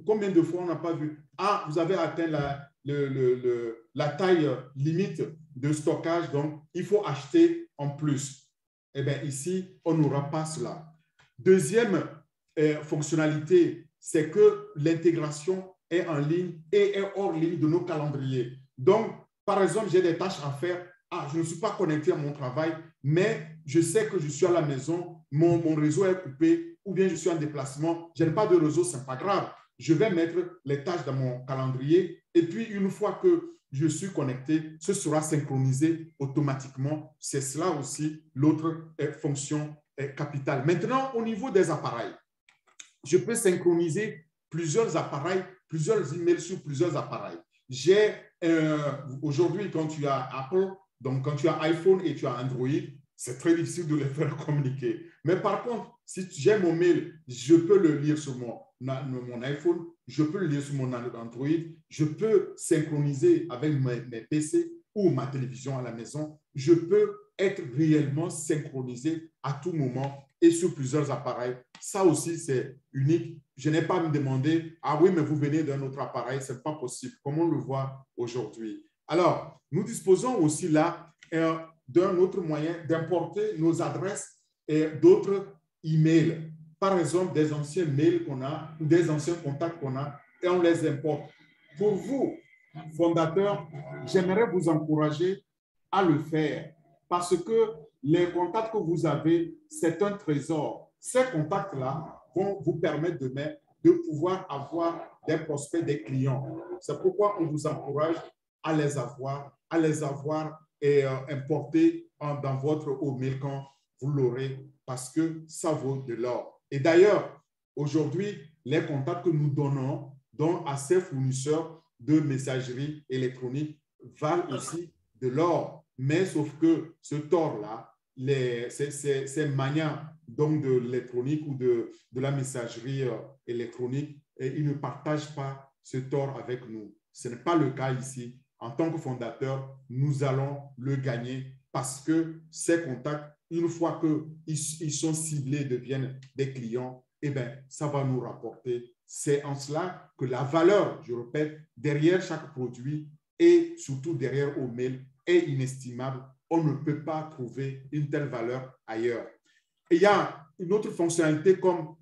Combien de fois on n'a pas vu? Ah, vous avez atteint la taille limite de stockage, donc il faut acheter en plus. Eh bien, ici, on n'aura pas cela. Deuxième fonctionnalité, c'est que l'intégration est en ligne et est hors ligne de nos calendriers. Donc, par exemple, j'ai des tâches à faire. Ah, je ne suis pas connecté à mon travail, mais je sais que je suis à la maison, mon réseau est coupé, ou bien je suis en déplacement, je n'ai pas de réseau, ce n'est pas grave. Je vais mettre les tâches dans mon calendrier et puis une fois que je suis connecté, ce sera synchronisé automatiquement. C'est cela aussi l'autre fonction capitale. Maintenant, au niveau des appareils, je peux synchroniser plusieurs appareils, plusieurs emails sur plusieurs appareils. J'ai aujourd'hui, quand tu as Apple, donc quand tu as iPhone et tu as Android, c'est très difficile de les faire communiquer. Mais par contre, si j'ai mon mail, je peux le lire sur mon iPhone, je peux le lire sur mon Android, je peux synchroniser avec mes PC ou ma télévision à la maison, je peux être réellement synchronisé à tout moment et sur plusieurs appareils. Ça aussi, c'est unique. Je n'ai pas à me demander, ah oui, mais vous venez d'un autre appareil, ce n'est pas possible, comme on le voit aujourd'hui. Alors, nous disposons aussi là d'un autre moyen d'importer nos adresses et d'autres emails. Par exemple, des anciens mails qu'on a, ou des anciens contacts qu'on a, et on les importe. Pour vous, fondateurs, j'aimerais vous encourager à le faire parce que les contacts que vous avez, c'est un trésor. Ces contacts-là vont vous permettre demain de pouvoir avoir des prospects, des clients. C'est pourquoi on vous encourage à les avoir et importer dans votre email quand vous l'aurez parce que ça vaut de l'or. Et d'ailleurs, aujourd'hui, les contacts que nous donnons à ces fournisseurs de messagerie électronique valent aussi de l'or. Mais sauf que ce tort-là, ces manières donc de l'électronique ou de la messagerie électronique, ils ne partagent pas ce tort avec nous. Ce n'est pas le cas ici. En tant que fondateur, nous allons le gagner parce que ces contacts, une fois qu'ils sont ciblés, deviennent des clients, eh bien, ça va nous rapporter. C'est en cela que la valeur, je répète, derrière chaque produit et surtout derrière Omail est inestimable. On ne peut pas trouver une telle valeur ailleurs. Et il y a une autre fonctionnalité comme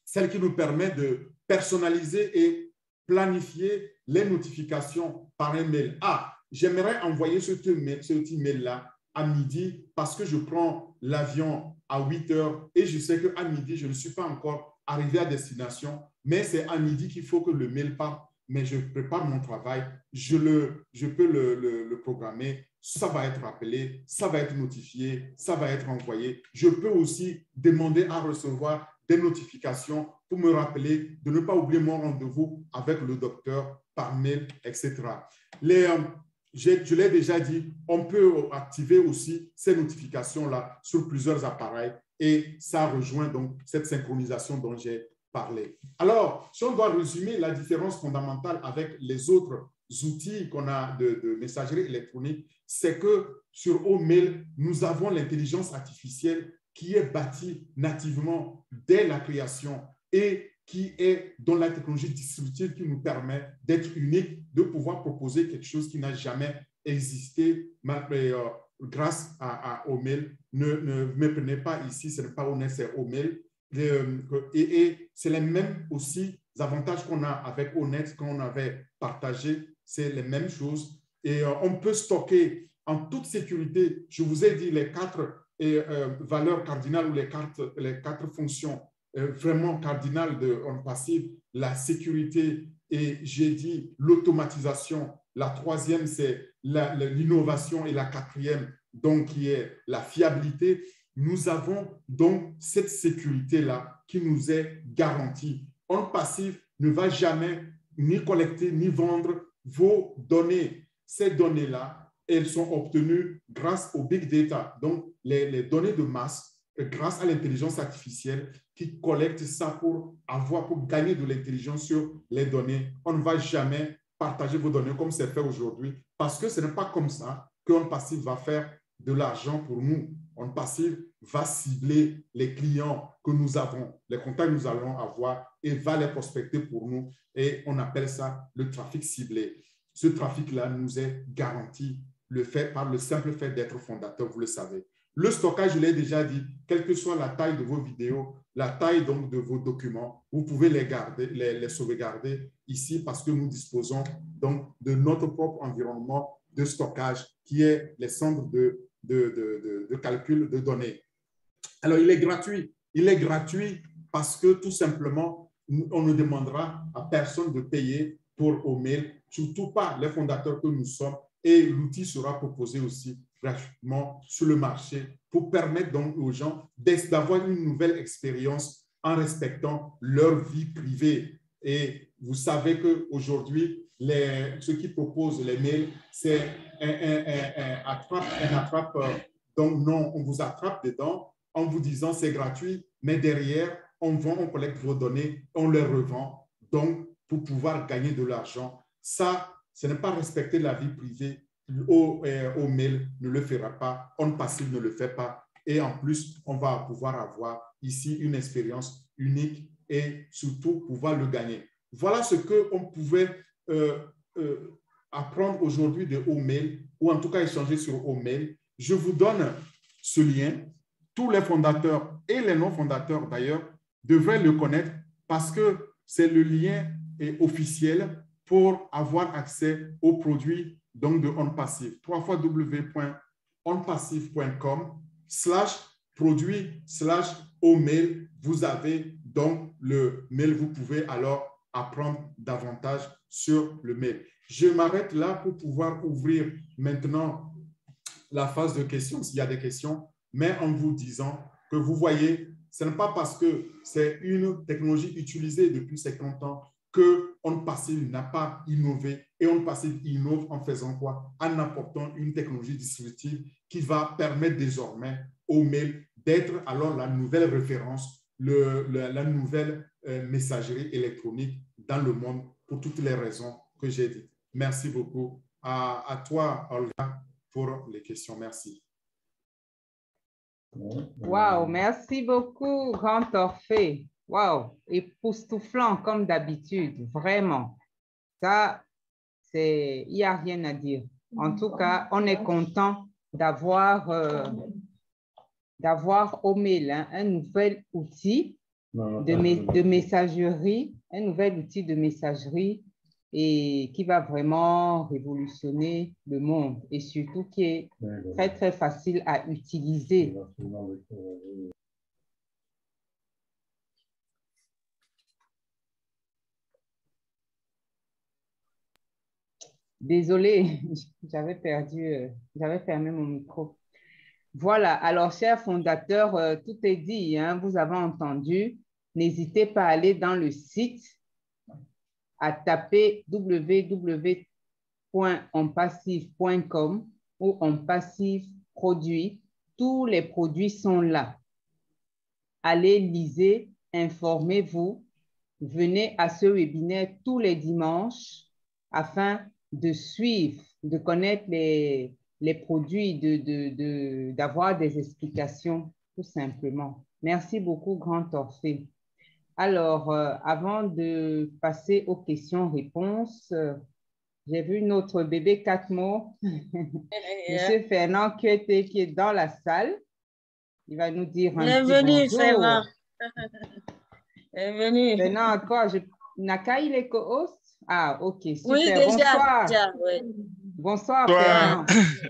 celle qui nous permet de personnaliser et planifier les notifications par un mail. Ah, j'aimerais envoyer cet email-là à midi parce que je prends l'avion à 8 heures et je sais qu'à midi, je ne suis pas encore arrivé à destination, mais c'est à midi qu'il faut que le mail parte mais je prépare mon travail, je peux le programmer, ça va être appelé, ça va être notifié, ça va être envoyé. Je peux aussi demander à recevoir des notifications pour me rappeler de ne pas oublier mon rendez-vous avec le docteur par mail, etc. Je l'ai déjà dit, on peut activer aussi ces notifications-là sur plusieurs appareils et ça rejoint donc cette synchronisation dont j'ai parlé. Alors, si on doit résumer la différence fondamentale avec les autres outils qu'on a de messagerie électronique, c'est que sur OMail, nous avons l'intelligence artificielle qui est bâtie nativement dès la création et qui est dans la technologie distributive qui nous permet d'être unique, de pouvoir proposer quelque chose qui n'a jamais existé grâce à OMail. Ne me prenez pas ici, ce n'est pas honnête, c'est OMail. Et c'est les mêmes aussi avantages qu'on a avec Honnête qu'on avait partagé, c'est les mêmes choses. Et on peut stocker en toute sécurité, je vous ai dit les 4 valeurs cardinales ou les quatre fonctions vraiment cardinales de OnPassive, la sécurité et j'ai dit l'automatisation. La troisième, c'est l'innovation et la quatrième, donc qui est la fiabilité. Nous avons donc cette sécurité-là qui nous est garantie. OnPassive ne va jamais ni collecter ni vendre vos données. Ces données-là, elles sont obtenues grâce au big data, donc les données de masse, grâce à l'intelligence artificielle qui collecte ça pour gagner de l'intelligence sur les données. On ne va jamais partager vos données comme c'est fait aujourd'hui parce que ce n'est pas comme ça qu'OnPassive va faire de l'argent pour nous. OnPassive va cibler les clients que nous avons, les contacts que nous allons avoir et va les prospecter pour nous. Et on appelle ça le trafic ciblé. Ce trafic-là nous est garanti par le simple fait d'être fondateur, vous le savez. Le stockage, je l'ai déjà dit, quelle que soit la taille de vos vidéos, la taille donc de vos documents, vous pouvez les garder, les sauvegarder ici parce que nous disposons donc de notre propre environnement de stockage qui est les centres de calcul de données. Alors, il est gratuit. Il est gratuit parce que tout simplement, on ne demandera à personne de payer pour OMail, surtout pas les fondateurs que nous sommes. Et l'outil sera proposé aussi gratuitement sur le marché pour permettre donc aux gens d'avoir une nouvelle expérience en respectant leur vie privée. Et vous savez qu'aujourd'hui, ceux qui proposent les mails, c'est un attrape. Donc non, on vous attrape dedans en vous disant c'est gratuit, mais derrière, on collecte vos données, on les revend, donc pour pouvoir gagner de l'argent. Ça, ce n'est pas respecter la vie privée. OMail ne le fera pas, OnPassive ne le fait pas. Et en plus, on va pouvoir avoir ici une expérience unique et surtout pouvoir le gagner. Voilà ce qu'on pouvait apprendre aujourd'hui de OMail ou en tout cas échanger sur OMail. Je vous donne ce lien. Tous les fondateurs et les non-fondateurs d'ailleurs devraient le connaître parce que c'est le lien officiel pour avoir accès aux produits donc de OnPassive. www.onpassive.com/produit/OMail. Vous avez donc le mail. Vous pouvez alors apprendre davantage sur le mail. Je m'arrête là pour pouvoir ouvrir maintenant la phase de questions, s'il y a des questions, mais en vous disant que vous voyez, ce n'est pas parce que c'est une technologie utilisée depuis 50 ans que OnPassive n'a pas innové et OnPassive innove en faisant quoi? En apportant une technologie distributive qui va permettre désormais au mail d'être alors la nouvelle référence, la nouvelle messagerie électronique dans le monde pour toutes les raisons que j'ai dites. Merci beaucoup. À toi, Olga, pour les questions. Merci. Wow, merci beaucoup, Grand Orphée. Wow, époustouflant comme d'habitude, vraiment. Ça, il n'y a rien à dire. En tout cas, on est content d'avoir OMail, hein, un nouvel outil de messagerie, et qui va vraiment révolutionner le monde et surtout qui est très, très facile à utiliser. Désolée, j'avais fermé mon micro. Voilà, alors, chers fondateurs, tout est dit, hein, vous avez entendu. N'hésitez pas à aller dans le site, à taper www.onpassive.com ou OnPassive produits. Tous les produits sont là. Allez, lisez, informez-vous. Venez à ce webinaire tous les dimanches afin de suivre, de connaître les produits, d'avoir des explications, tout simplement. Merci beaucoup, Grand Orphée. Alors, avant de passer aux questions-réponses, j'ai vu notre bébé Catmo, Monsieur Fernand Kuete, qui est dans la salle. Il va nous dire un petit bonjour. Fernand. Bienvenue. Fernand, encore, Naka, il est co-host? Ah, ok, super. Oui, déjà. Bonsoir. Déjà, oui. Bonsoir, Fernand.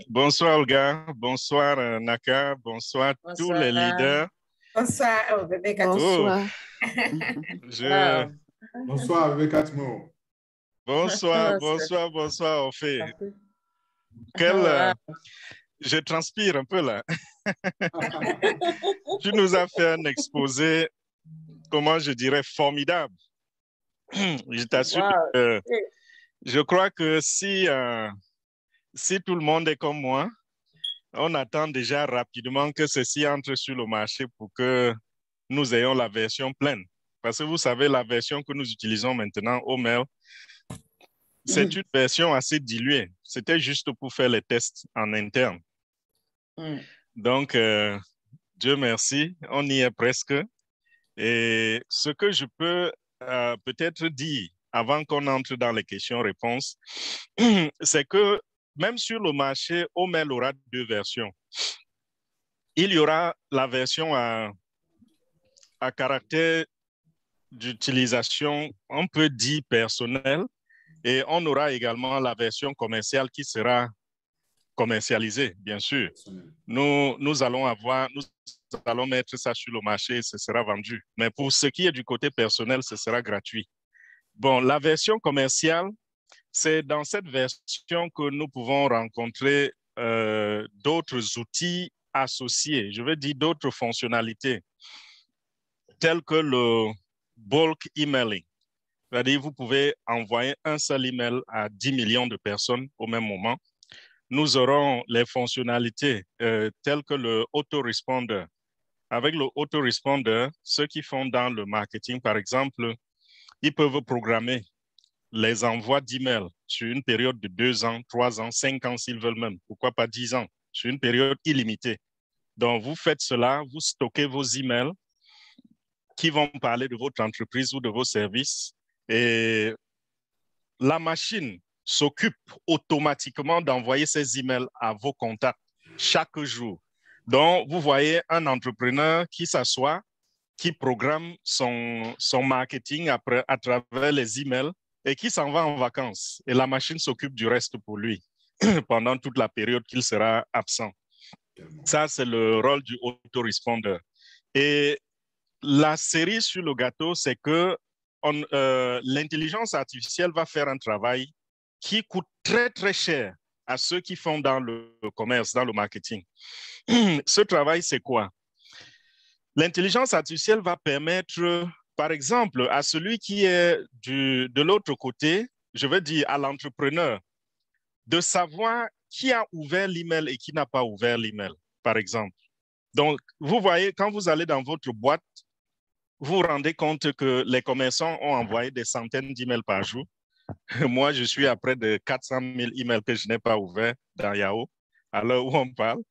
Bonsoir, Olga. Bonsoir, Naka. Bonsoir, tous les leaders. Bonsoir, bébé Catmo. Bonsoir. Bonsoir, bébé Catmo. Bonsoir, Orphée. Je transpire un peu là. Tu nous as fait un exposé, comment je dirais, formidable. Je t'assure, je crois que si tout le monde est comme moi, on attend déjà rapidement que ceci entre sur le marché pour que nous ayons la version pleine. Parce que vous savez, la version que nous utilisons maintenant, Omail, c'est une version assez diluée. C'était juste pour faire les tests en interne. Donc, Dieu merci, on y est presque. Et ce que je peux peut-être dire avant qu'on entre dans les questions-réponses, c'est que même sur le marché, Omail aura deux versions. Il y aura la version à caractère d'utilisation, on peut dire personnel, et on aura également la version commerciale qui sera commercialisée, bien sûr. Nous allons mettre ça sur le marché et ce sera vendu. Mais pour ce qui est du côté personnel, ce sera gratuit. Bon, la version commerciale, c'est dans cette version que nous pouvons rencontrer d'autres outils associés, je veux dire d'autres fonctionnalités, telles que le bulk emailing. C'est-à-dire, vous pouvez envoyer un seul email à 10 millions de personnes au même moment. Nous aurons les fonctionnalités telles que le autoresponder. Avec le autoresponder, ceux qui font dans le marketing, par exemple, ils peuvent programmer les envois d'emails sur une période de 2 ans, 3 ans, 5 ans s'ils veulent même. Pourquoi pas 10 ans? Sur une période illimitée. Donc, vous faites cela, vous stockez vos emails qui vont parler de votre entreprise ou de vos services. Et la machine s'occupe automatiquement d'envoyer ces emails à vos contacts chaque jour. Donc, vous voyez un entrepreneur qui s'assoit, qui programme son marketing à travers les emails et qui s'en va en vacances. Et la machine s'occupe du reste pour lui pendant toute la période qu'il sera absent. Ça, c'est le rôle du autoresponder. Et la cerise sur le gâteau, c'est que l'intelligence artificielle va faire un travail qui coûte très, très cher à ceux qui font dans le commerce, dans le marketing. Ce travail, c'est quoi? L'intelligence artificielle va permettre, par exemple, à celui qui est de l'autre côté, je veux dire à l'entrepreneur, de savoir qui a ouvert l'email et qui n'a pas ouvert l'email, par exemple. Donc, vous voyez, quand vous allez dans votre boîte, vous vous rendez compte que les commerçants ont envoyé des centaines d'emails par jour. Moi, je suis à près de 400 000 emails que je n'ai pas ouverts dans Yahoo, à l'heure où on parle.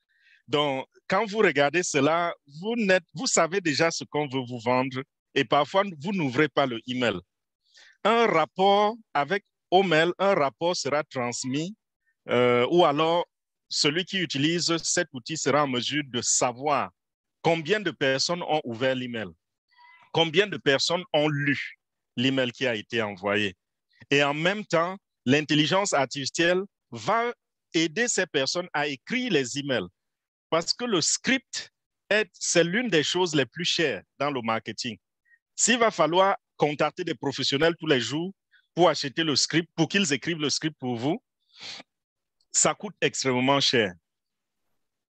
Donc, quand vous regardez cela, vous savez déjà ce qu'on veut vous vendre et parfois, vous n'ouvrez pas le email. Un rapport avec Omail, un rapport sera transmis ou alors celui qui utilise cet outil sera en mesure de savoir combien de personnes ont ouvert l'email, combien de personnes ont lu l'email qui a été envoyé. Et en même temps, l'intelligence artificielle va aider ces personnes à écrire les emails. Parce que le script, c'est l'une des choses les plus chères dans le marketing. S'il va falloir contacter des professionnels tous les jours pour acheter le script, pour qu'ils écrivent le script pour vous, ça coûte extrêmement cher.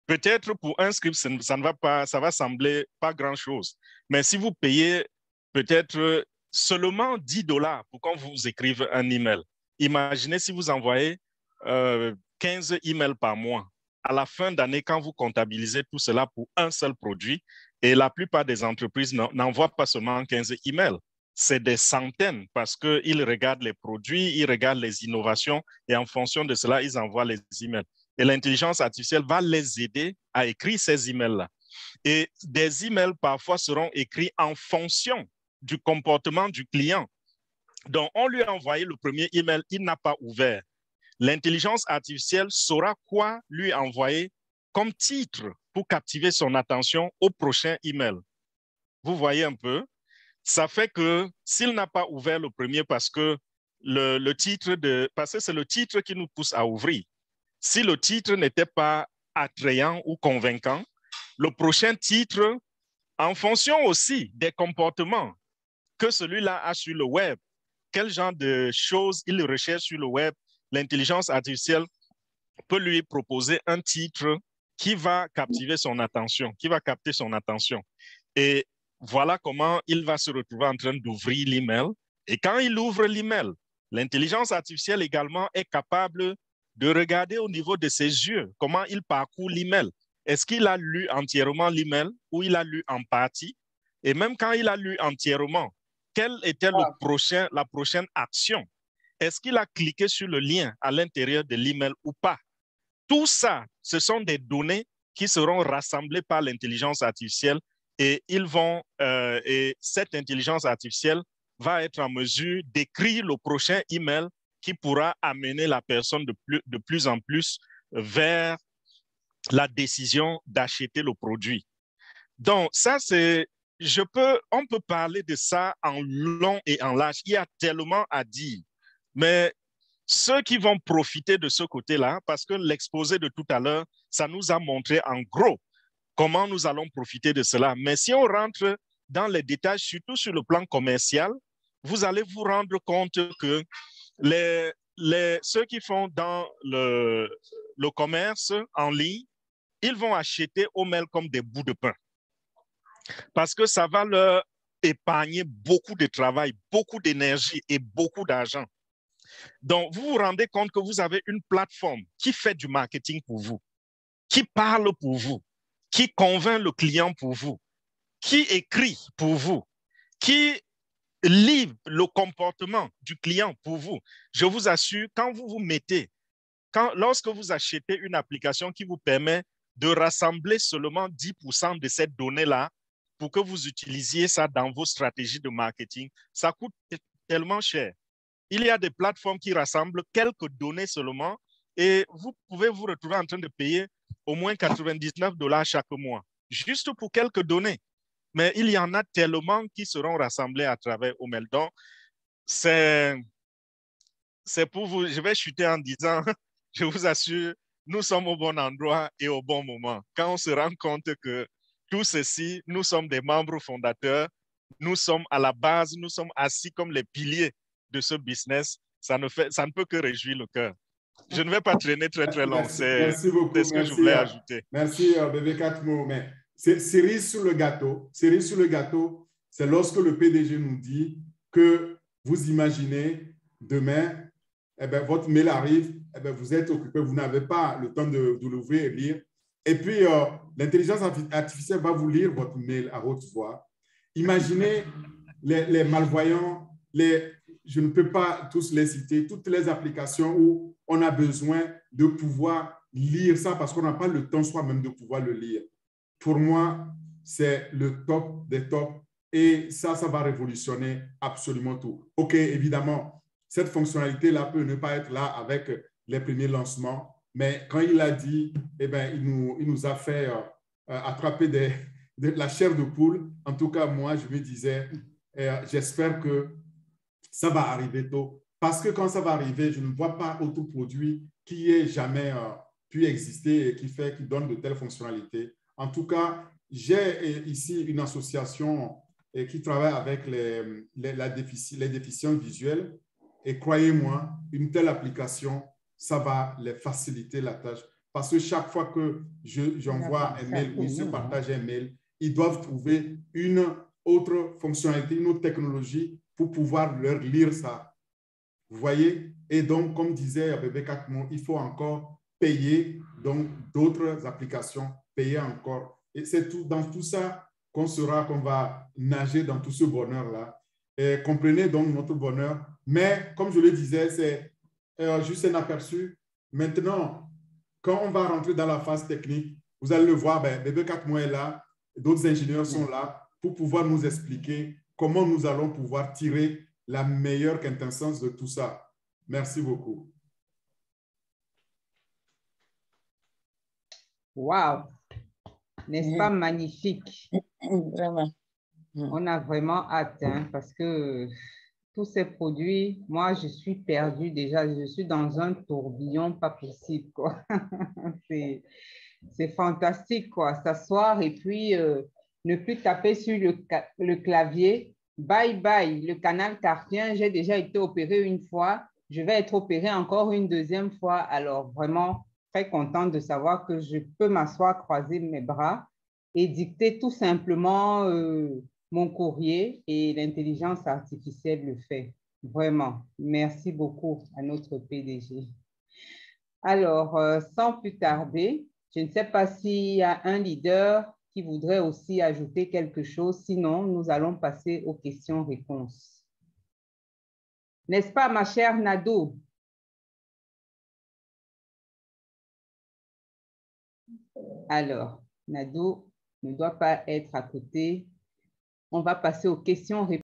Peut-être pour un script, ça ne va pas, ça va sembler pas grand-chose. Mais si vous payez peut-être seulement $10 pour qu'on vous écrive un email, imaginez si vous envoyez 15 emails par mois. À la fin d'année, quand vous comptabilisez tout cela pour un seul produit, et la plupart des entreprises n'envoient pas seulement 15 emails, c'est des centaines parce qu'ils regardent les produits, ils regardent les innovations et en fonction de cela, ils envoient les emails. Et l'intelligence artificielle va les aider à écrire ces emails-là. Et des emails parfois seront écrits en fonction du comportement du client. Donc, on lui a envoyé le premier email, il n'a pas ouvert. L'intelligence artificielle saura quoi lui envoyer comme titre pour captiver son attention au prochain email. Vous voyez un peu? Ça fait que s'il n'a pas ouvert le premier parce que parce que c'est le titre qui nous pousse à ouvrir. Si le titre n'était pas attrayant ou convaincant, le prochain titre, en fonction aussi des comportements que celui-là a sur le web, quel genre de choses il recherche sur le web, l'intelligence artificielle peut lui proposer un titre qui va captiver son attention, qui va capter son attention. Et voilà comment il va se retrouver en train d'ouvrir l'email. Et quand il ouvre l'email, l'intelligence artificielle également est capable de regarder au niveau de ses yeux comment il parcourt l'email. Est-ce qu'il a lu entièrement l'email ou il a lu en partie? Et même quand il a lu entièrement, quelle était la prochaine action? Est-ce qu'il a cliqué sur le lien à l'intérieur de l'email ou pas? Tout ça, ce sont des données qui seront rassemblées par l'intelligence artificielle et et cette intelligence artificielle va être en mesure d'écrire le prochain email qui pourra amener la personne de plus en plus vers la décision d'acheter le produit. Donc, ça, on peut parler de ça en long et en large. Il y a tellement à dire. Mais ceux qui vont profiter de ce côté-là, parce que l'exposé de tout à l'heure, ça nous a montré en gros comment nous allons profiter de cela. Mais si on rentre dans les détails, surtout sur le plan commercial, vous allez vous rendre compte que ceux qui font dans le commerce en ligne, ils vont acheter au mail comme des bouts de pain. Parce que ça va leur épargner beaucoup de travail, beaucoup d'énergie et beaucoup d'argent. Donc, vous vous rendez compte que vous avez une plateforme qui fait du marketing pour vous, qui parle pour vous, qui convainc le client pour vous, qui écrit pour vous, qui lit le comportement du client pour vous. Je vous assure, quand vous vous mettez, lorsque vous achetez une application qui vous permet de rassembler seulement 10% de cette donnée-là pour que vous utilisiez ça dans vos stratégies de marketing, ça coûte tellement cher. Il y a des plateformes qui rassemblent quelques données seulement et vous pouvez vous retrouver en train de payer au moins $99 chaque mois, juste pour quelques données. Mais il y en a tellement qui seront rassemblés à travers Omail. Donc, c'est pour vous, je vais chuter en disant, je vous assure, nous sommes au bon endroit et au bon moment. Quand on se rend compte que tout ceci, nous sommes des membres fondateurs, nous sommes à la base, nous sommes assis comme les piliers de ce business, ça ne peut que réjouir le cœur. Je ne vais pas traîner très long. Merci beaucoup. C'est ce que je voulais ajouter. Merci, bébé Katmo. Mais cerise sur le gâteau, c'est lorsque le PDG nous dit que vous imaginez demain, votre mail arrive, vous êtes occupé, vous n'avez pas le temps de l'ouvrir et lire. Et puis, l'intelligence artificielle va vous lire votre mail à haute voix. Imaginez les malvoyants, je ne peux pas tous les citer, toutes les applications où on a besoin de pouvoir lire ça parce qu'on n'a pas le temps soi-même de pouvoir le lire. Pour moi, c'est le top des tops et ça va révolutionner absolument tout. OK, évidemment, cette fonctionnalité-là peut ne pas être là avec les premiers lancements, mais quand il a dit, il nous a fait attraper de la chair de poule. En tout cas, moi, je me disais, j'espère que ça va arriver tôt. Parce que quand ça va arriver, je ne vois pas autre produit qui ait jamais pu exister et qui donne de telles fonctionnalités. En tout cas, j'ai ici une association qui travaille avec les déficients visuels. Et croyez-moi, une telle application ça va les faciliter la tâche. Parce que chaque fois que j'envoie un mail ou ils se partagent un mail, ils doivent trouver une autre fonctionnalité, une autre technologie pour pouvoir leur lire ça. Vous voyez? Et donc, comme disait Bébé Kakmo, il faut encore payer donc d'autres applications, payer encore. Et c'est tout, dans tout ça qu'on va nager dans tout ce bonheur-là. Et comprenez donc notre bonheur. Mais comme je le disais, c'est juste un aperçu. Maintenant, quand on va rentrer dans la phase technique, vous allez le voir, Bébé Kakmo est là, d'autres ingénieurs sont là pour pouvoir nous expliquer comment nous allons pouvoir tirer la meilleure quintessence de tout ça. Merci beaucoup. Wow! N'est-ce pas magnifique? Vraiment. On a vraiment hâte, hein, parce que tous ces produits, moi, je suis perdue déjà. Je suis dans un tourbillon pas possible, quoi. C'est fantastique, quoi. S'asseoir et puis ne plus taper sur le clavier. Bye bye, le canal carpien, j'ai déjà été opérée une fois. Je vais être opérée encore une deuxième fois. Alors, vraiment, très contente de savoir que je peux m'asseoir, croiser mes bras et dicter tout simplement mon courrier et l'intelligence artificielle le fait. Vraiment, merci beaucoup à notre PDG. Alors, sans plus tarder, je ne sais pas s'il y a un leader qui voudrait aussi ajouter quelque chose. Sinon, nous allons passer aux questions-réponses. N'est-ce pas, ma chère Nado? Alors, Nado ne doit pas être à côté. On va passer aux questions-réponses.